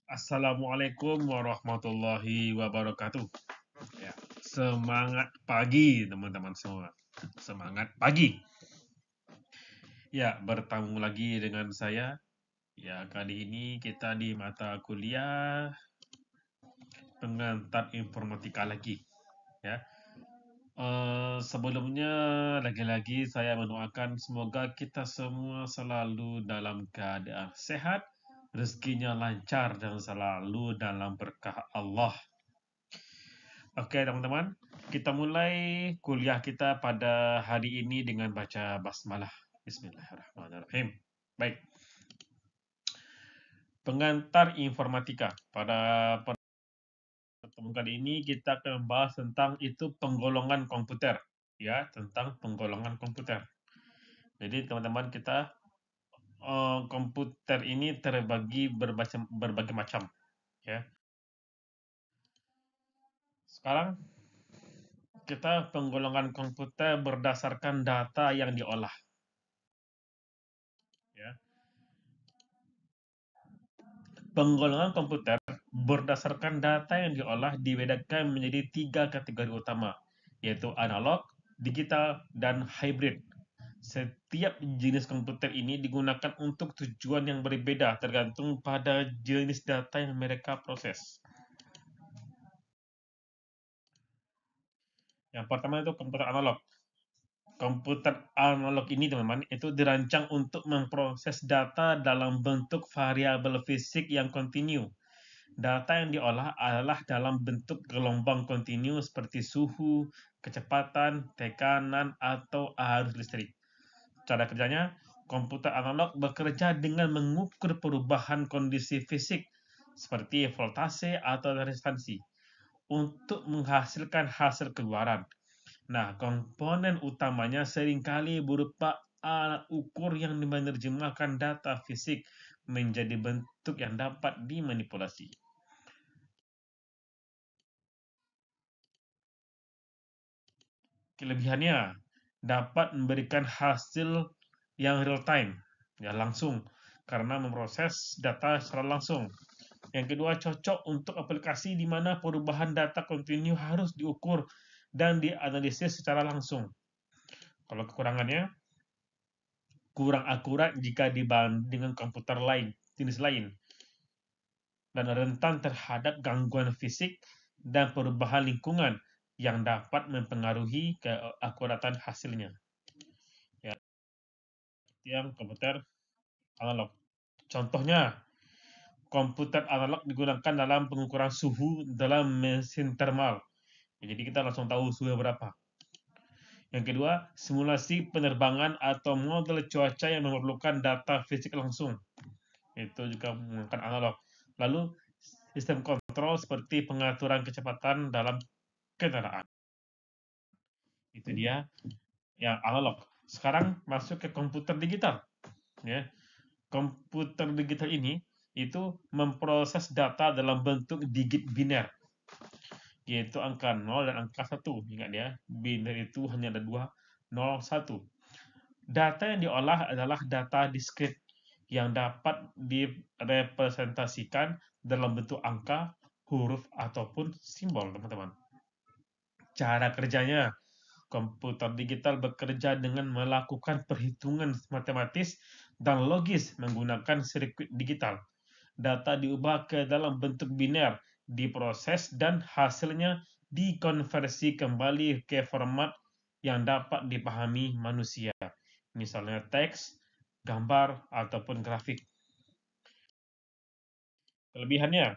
Assalamualaikum warahmatullahi wabarakatuh. Ya, semangat pagi teman-teman semua. Semangat pagi. Ya, bertemu lagi dengan saya. Ya, kali ini kita di mata kuliah pengantar informatika lagi. Ya, sebelumnya lagi-lagi saya mendoakan semoga kita semua selalu dalam keadaan sehat, rezekinya lancar dan selalu dalam berkah Allah. Oke, teman-teman, kita mulai kuliah kita pada hari ini dengan baca basmalah. Bismillahirrahmanirrahim. Baik, pengantar informatika. Pada pertemuan kali ini kita akan membahas tentang itu penggolongan komputer, ya, tentang penggolongan komputer. Jadi, teman-teman, kita komputer ini terbagi berbagai macam, ya. Sekarang kita penggolongan komputer berdasarkan data yang diolah, ya. Penggolongan komputer berdasarkan data yang diolah dibedakan menjadi 3 kategori utama, yaitu analog, digital, dan hybrid. Setiap jenis komputer ini digunakan untuk tujuan yang berbeda tergantung pada jenis data yang mereka proses. Yang pertama itu komputer analog. Komputer analog ini, teman-teman, itu dirancang untuk memproses data dalam bentuk variabel fisik yang kontinu. Data yang diolah adalah dalam bentuk gelombang kontinu seperti suhu, kecepatan, tekanan, atau arus listrik. Cara kerjanya, komputer analog bekerja dengan mengukur perubahan kondisi fisik seperti voltase atau resistansi untuk menghasilkan hasil keluaran. Nah, komponen utamanya seringkali berupa alat ukur yang menerjemahkan data fisik menjadi bentuk yang dapat dimanipulasi. Kelebihannya dapat memberikan hasil yang real time, ya langsung, karena memproses data secara langsung. Yang kedua, cocok untuk aplikasi di mana perubahan data kontinu harus diukur dan dianalisis secara langsung. Kalau kekurangannya, kurang akurat jika dibanding dengan komputer lain, jenis lain, dan rentan terhadap gangguan fisik dan perubahan lingkungan yang dapat mempengaruhi keakuratan hasilnya. Ya, yang komputer analog. Contohnya, komputer analog digunakan dalam pengukuran suhu dalam mesin termal. Ya, jadi kita langsung tahu suhu berapa. Yang kedua, simulasi penerbangan atau model cuaca yang memerlukan data fisik langsung. Itu juga menggunakan analog. Lalu, sistem kontrol seperti pengaturan kecepatan dalam kendaraan. Itu dia yang analog. Sekarang masuk ke komputer digital. Ya. Komputer digital ini itu memproses data dalam bentuk digit biner, yaitu angka 0 dan angka 1. Ingat ya, biner itu hanya ada 2, 0, 1. Data yang diolah adalah data diskrit yang dapat direpresentasikan dalam bentuk angka, huruf, ataupun simbol, teman-teman. Cara kerjanya, komputer digital bekerja dengan melakukan perhitungan matematis dan logis menggunakan sirkuit digital. Data diubah ke dalam bentuk biner, diproses, dan hasilnya dikonversi kembali ke format yang dapat dipahami manusia, misalnya teks, gambar, ataupun grafik. Kelebihannya,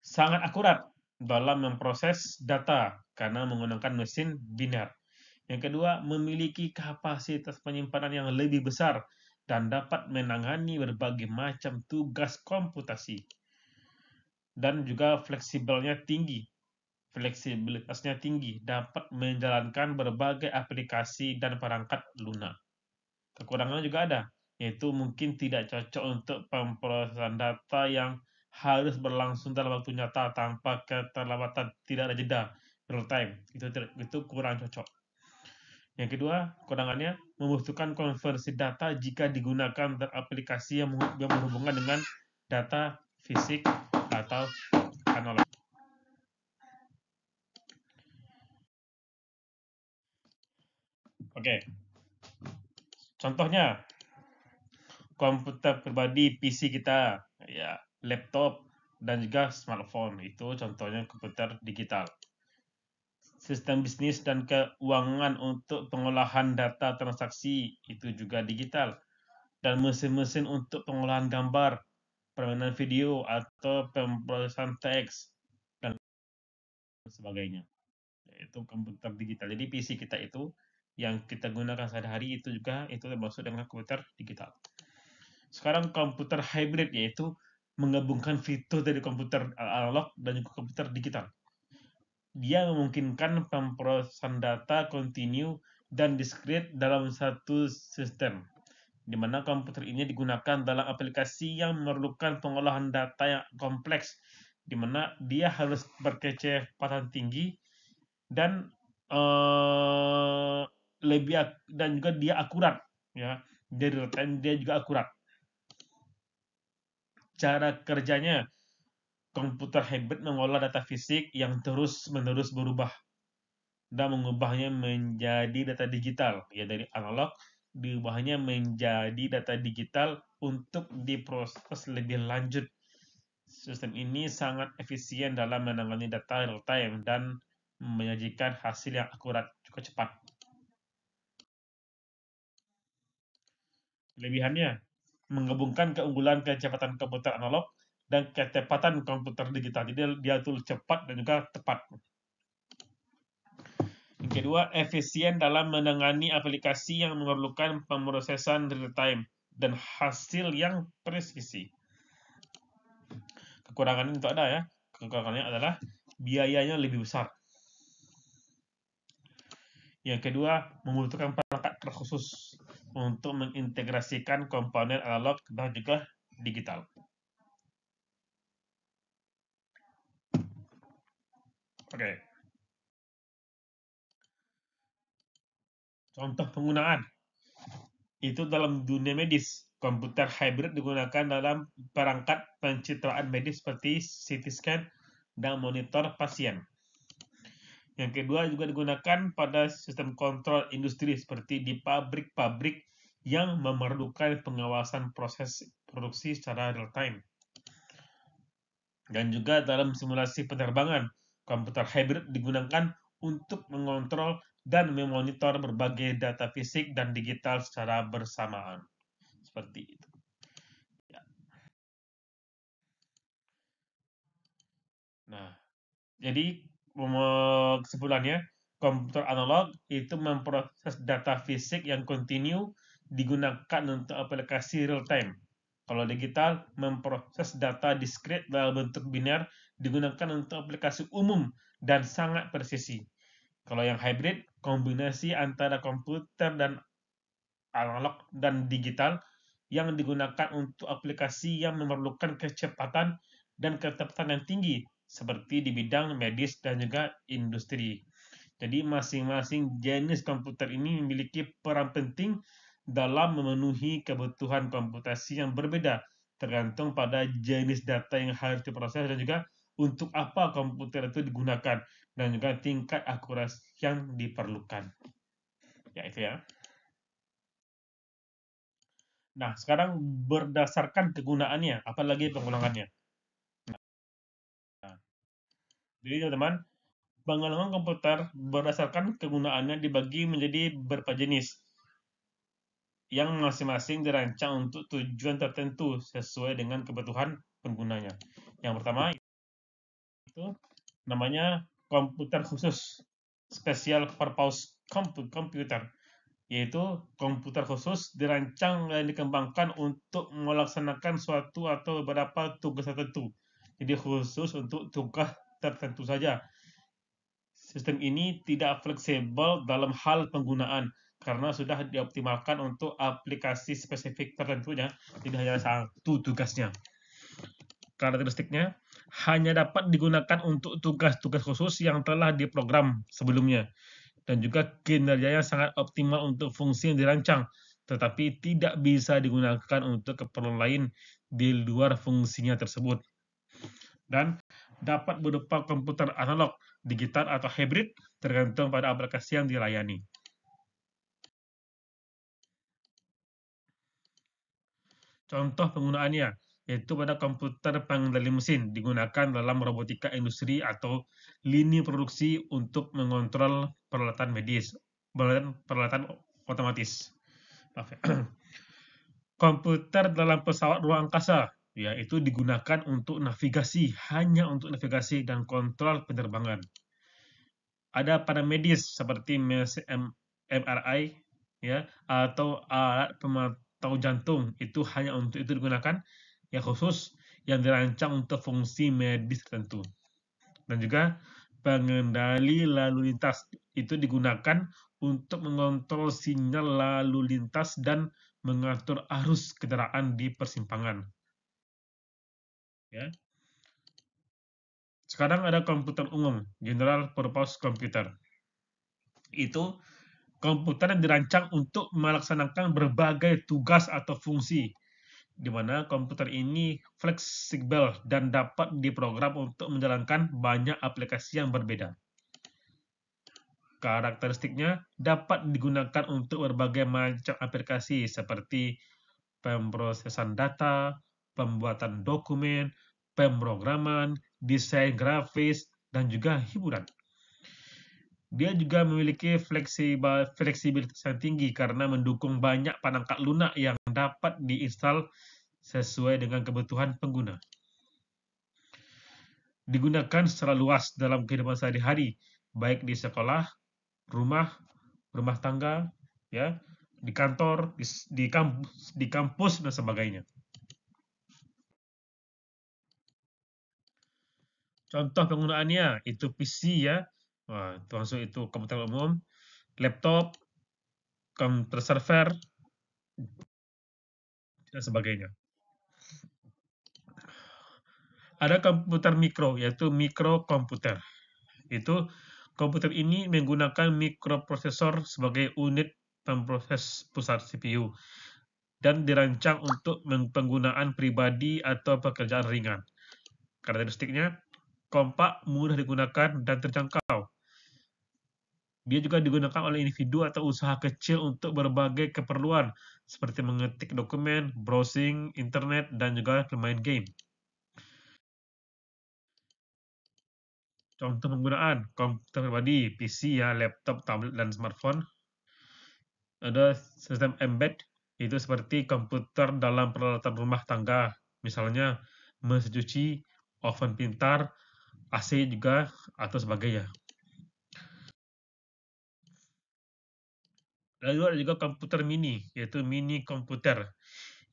sangat akurat dalam memproses data karena menggunakan mesin biner. Yang kedua, memiliki kapasitas penyimpanan yang lebih besar dan dapat menangani berbagai macam tugas komputasi. Dan juga fleksibilitasnya tinggi, dapat menjalankan berbagai aplikasi dan perangkat lunak. Kekurangannya juga ada, yaitu mungkin tidak cocok untuk pemrosesan data yang harus berlangsung dalam waktu nyata tanpa keterlambatan, tidak ada jeda real time. Itu kurang cocok. Yang kedua, kekurangannya membutuhkan konversi data jika digunakan aplikasi yang berhubungan dengan data fisik atau analog. Oke. Contohnya komputer pribadi PC kita, ya, laptop dan juga smartphone. Itu contohnya komputer digital. Sistem bisnis dan keuangan untuk pengolahan data transaksi itu juga digital. Dan mesin-mesin untuk pengolahan gambar, permainan video, atau pemrosesan teks, dan sebagainya. Itu komputer digital. Jadi PC kita itu yang kita gunakan sehari-hari itu juga itu termasuk dengan komputer digital. Sekarang komputer hybrid, yaitu menggabungkan fitur dari komputer analog dan juga komputer digital. Dia memungkinkan pemrosesan data kontinu dan diskrit dalam satu sistem, di mana komputer ini digunakan dalam aplikasi yang memerlukan pengolahan data yang kompleks, di mana dia harus berkecepatan tinggi dan dan juga dia akurat, ya. Dari real time dia juga akurat. Cara kerjanya, komputer hybrid mengolah data fisik yang terus-menerus berubah dan mengubahnya menjadi data digital, ya, dari analog diubahnya menjadi data digital untuk diproses lebih lanjut. Sistem ini sangat efisien dalam menangani data real time dan menyajikan hasil yang akurat juga cepat. Kelebihannya, menggabungkan keunggulan kecepatan komputer analog dan kecepatan komputer digital. Jadi dia tuh cepat dan juga tepat. Yang kedua, efisien dalam menangani aplikasi yang memerlukan pemrosesan real time dan hasil yang presisi. Kekurangan itu ada, ya. Kekurangannya adalah biayanya lebih besar. Yang kedua, membutuhkan perangkat terkhusus untuk mengintegrasikan komponen analog dan juga digital. Oke. Contoh penggunaan. Itu dalam dunia medis. Komputer hybrid digunakan dalam perangkat pencitraan medis seperti CT scan dan monitor pasien. Yang kedua juga digunakan pada sistem kontrol industri seperti di pabrik-pabrik yang memerlukan pengawasan proses produksi secara real time. Dan juga dalam simulasi penerbangan, komputer hybrid digunakan untuk mengontrol dan memonitor berbagai data fisik dan digital secara bersamaan. Seperti itu. Ya. Nah, jadi kesimpulannya, komputer analog itu memproses data fisik yang kontinu digunakan untuk aplikasi real time. Kalau digital, memproses data diskrit dalam bentuk biner digunakan untuk aplikasi umum dan sangat presisi. Kalau yang hybrid, kombinasi antara komputer dan analog dan digital yang digunakan untuk aplikasi yang memerlukan kecepatan dan ketepatan yang tinggi, seperti di bidang medis dan juga industri. Jadi masing-masing jenis komputer ini memiliki peran penting dalam memenuhi kebutuhan komputasi yang berbeda, tergantung pada jenis data yang harus diproses dan juga untuk apa komputer itu digunakan, dan juga tingkat akurasi yang diperlukan. Ya, itu ya. Nah, sekarang berdasarkan kegunaannya, apalagi pengulangannya. Nah, jadi teman-teman, pengulangan komputer berdasarkan kegunaannya dibagi menjadi beberapa jenis, yang masing-masing dirancang untuk tujuan tertentu sesuai dengan kebutuhan penggunanya. Yang pertama itu namanya komputer khusus, special purpose computer, yaitu komputer khusus dirancang dan dikembangkan untuk melaksanakan suatu atau beberapa tugas tertentu. Jadi khusus untuk tugas tertentu saja. Sistem ini tidak fleksibel dalam hal penggunaan karena sudah dioptimalkan untuk aplikasi spesifik tertentunya. Jadi hanya satu tugasnya. Karakteristiknya hanya dapat digunakan untuk tugas-tugas khusus yang telah diprogram sebelumnya, dan juga kinerjanya sangat optimal untuk fungsi yang dirancang, tetapi tidak bisa digunakan untuk keperluan lain di luar fungsinya tersebut. Dan dapat berupa komputer analog, digital, atau hybrid, tergantung pada aplikasi yang dilayani. Contoh penggunaannya, yaitu pada komputer pengendali mesin, digunakan dalam robotika industri atau lini produksi untuk mengontrol peralatan medis, peralatan otomatis. Maaf ya. Komputer dalam pesawat ruang angkasa, yaitu digunakan untuk navigasi, hanya untuk navigasi dan kontrol penerbangan. Ada pada medis seperti MRI, ya, atau alat pemantau jantung, itu hanya untuk itu digunakan, yang khusus yang dirancang untuk fungsi medis tertentu. Dan juga pengendali lalu lintas itu digunakan untuk mengontrol sinyal lalu lintas dan mengatur arus kendaraan di persimpangan. Ya. Sekarang ada komputer umum, General Purpose Computer. Itu komputer yang dirancang untuk melaksanakan berbagai tugas atau fungsi, di mana komputer ini fleksibel dan dapat diprogram untuk menjalankan banyak aplikasi yang berbeda. Karakteristiknya dapat digunakan untuk berbagai macam aplikasi seperti pemrosesan data, pembuatan dokumen, pemrograman, desain grafis, dan juga hiburan. Dia juga memiliki fleksibilitas yang tinggi karena mendukung banyak perangkat lunak yang dapat diinstal sesuai dengan kebutuhan pengguna. Digunakan secara luas dalam kehidupan sehari-hari, baik di sekolah, rumah tangga, ya, di kantor, di kampus, dan sebagainya. Contoh penggunaannya itu PC, ya, termasuk itu komputer umum, laptop, komputer server, dan sebagainya. Ada komputer mikro, yaitu mikrokomputer. Itu komputer ini menggunakan mikroprosesor sebagai unit pemproses pusat CPU dan dirancang untuk penggunaan pribadi atau pekerjaan ringan. Karakteristiknya kompak, mudah digunakan, dan terjangkau. Dia juga digunakan oleh individu atau usaha kecil untuk berbagai keperluan, seperti mengetik dokumen, browsing internet, dan juga bermain game. Contoh penggunaan komputer pribadi, PC, ya, laptop, tablet, dan smartphone. Ada sistem embed, itu seperti komputer dalam peralatan rumah tangga, misalnya mesin cuci, oven pintar, AC juga, atau sebagainya. Lalu ada juga komputer mini, yaitu mini komputer.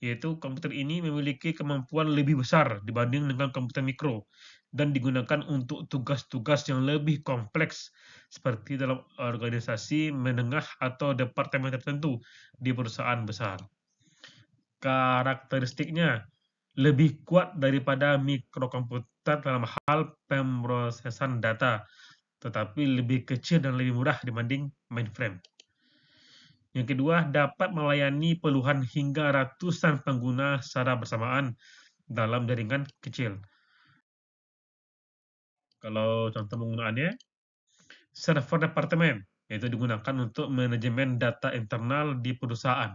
Yaitu komputer ini memiliki kemampuan lebih besar dibanding dengan komputer mikro dan digunakan untuk tugas-tugas yang lebih kompleks seperti dalam organisasi menengah atau departemen tertentu di perusahaan besar. Karakteristiknya lebih kuat daripada mikrokomputer dalam hal pemrosesan data, tetapi lebih kecil dan lebih murah dibanding mainframe. Yang kedua, dapat melayani puluhan hingga ratusan pengguna secara bersamaan dalam jaringan kecil. Kalau contoh penggunaannya, server departemen, yaitu digunakan untuk manajemen data internal di perusahaan.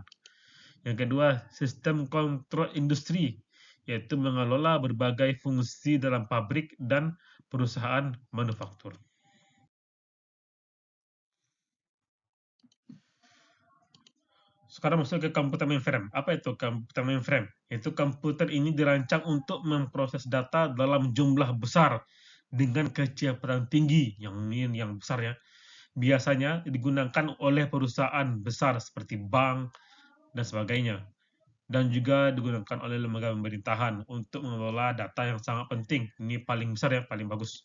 Yang kedua, sistem kontrol industri, yaitu mengelola berbagai fungsi dalam pabrik dan perusahaan manufaktur. Sekarang masuk ke komputer mainframe. Apa itu komputer mainframe? Itu komputer ini dirancang untuk memproses data dalam jumlah besar dengan kecepatan tinggi, yang besar, ya. Biasanya digunakan oleh perusahaan besar seperti bank dan sebagainya, dan juga digunakan oleh lembaga pemerintahan untuk mengelola data yang sangat penting. Ini paling besar, ya, paling bagus.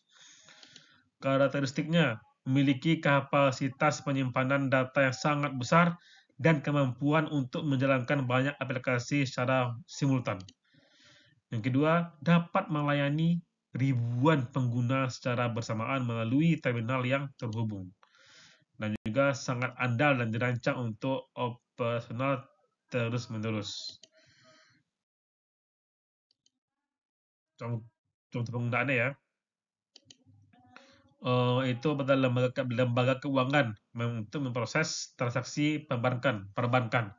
Karakteristiknya memiliki kapasitas penyimpanan data yang sangat besar dan kemampuan untuk menjalankan banyak aplikasi secara simultan. Yang kedua, dapat melayani ribuan pengguna secara bersamaan melalui terminal yang terhubung. Dan juga sangat andal dan dirancang untuk operasional terus-menerus. Contoh penggunaannya ya, itu pada lembaga keuangan untuk memproses transaksi perbankan.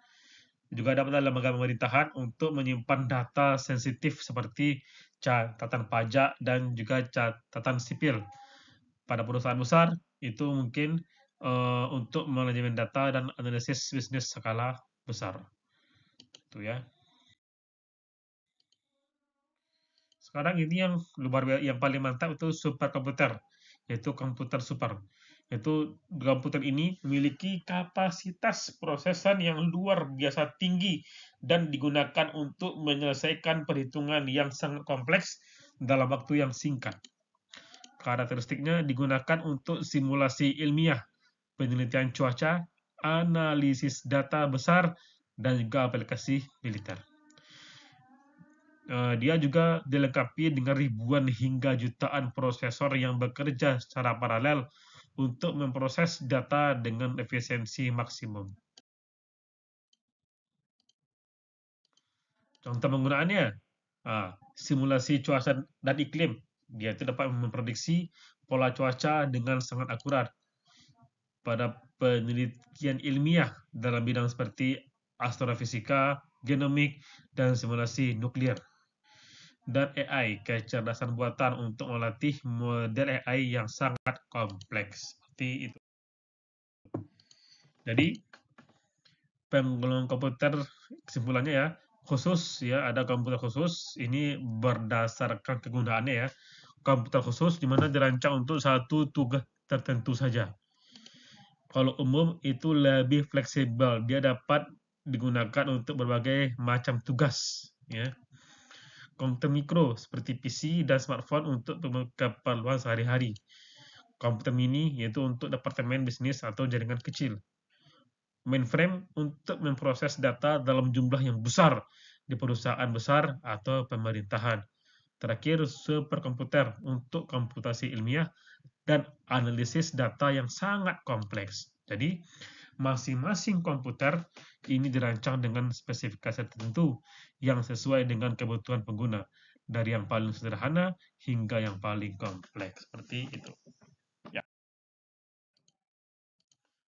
Juga ada pada lembaga pemerintahan untuk menyimpan data sensitif seperti catatan pajak dan juga catatan sipil. Pada perusahaan besar itu mungkin untuk manajemen data dan analisis bisnis skala besar. Itu ya. Sekarang ini yang paling mantap itu superkomputer, yaitu komputer super. Yaitu komputer ini memiliki kapasitas prosesan yang luar biasa tinggi dan digunakan untuk menyelesaikan perhitungan yang sangat kompleks dalam waktu yang singkat. Karakteristiknya digunakan untuk simulasi ilmiah, penelitian cuaca, analisis data besar, dan juga aplikasi militer. Dia juga dilengkapi dengan ribuan hingga jutaan prosesor yang bekerja secara paralel untuk memproses data dengan efisiensi maksimum. Contoh penggunaannya, simulasi cuaca dan iklim. Dia itu dapat memprediksi pola cuaca dengan sangat akurat. Pada penelitian ilmiah dalam bidang seperti astrofisika, genomik, dan simulasi nuklir. Dan AI, kecerdasan buatan untuk melatih model AI yang sangat kompleks. Seperti itu. Jadi, penggunaan komputer kesimpulannya ya, khusus ya, ada komputer khusus, ini berdasarkan kegunaannya ya. Komputer khusus di mana dirancang untuk satu tugas tertentu saja. Kalau umum itu lebih fleksibel, dia dapat digunakan untuk berbagai macam tugas ya. Komputer mikro seperti PC dan smartphone untuk keperluan sehari-hari. Komputer mini yaitu untuk departemen bisnis atau jaringan kecil. Mainframe untuk memproses data dalam jumlah yang besar di perusahaan besar atau pemerintahan. Terakhir, superkomputer untuk komputasi ilmiah dan analisis data yang sangat kompleks. Jadi, masing-masing komputer ini dirancang dengan spesifikasi tertentu yang sesuai dengan kebutuhan pengguna, dari yang paling sederhana hingga yang paling kompleks. Seperti itu. Ya.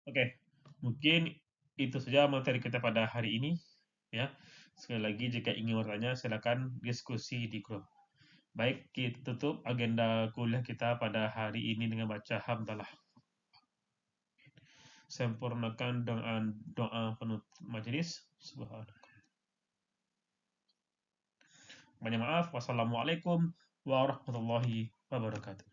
Oke, mungkin itu saja materi kita pada hari ini. Ya, sekali lagi jika ingin bertanya silakan diskusi di grup. Baik, kita tutup agenda kuliah kita pada hari ini dengan baca hamdalah. Sempurnakan dengan doa penutup majelis. Subhanallah. Banyak maaf. Wassalamualaikum warahmatullahi wabarakatuh.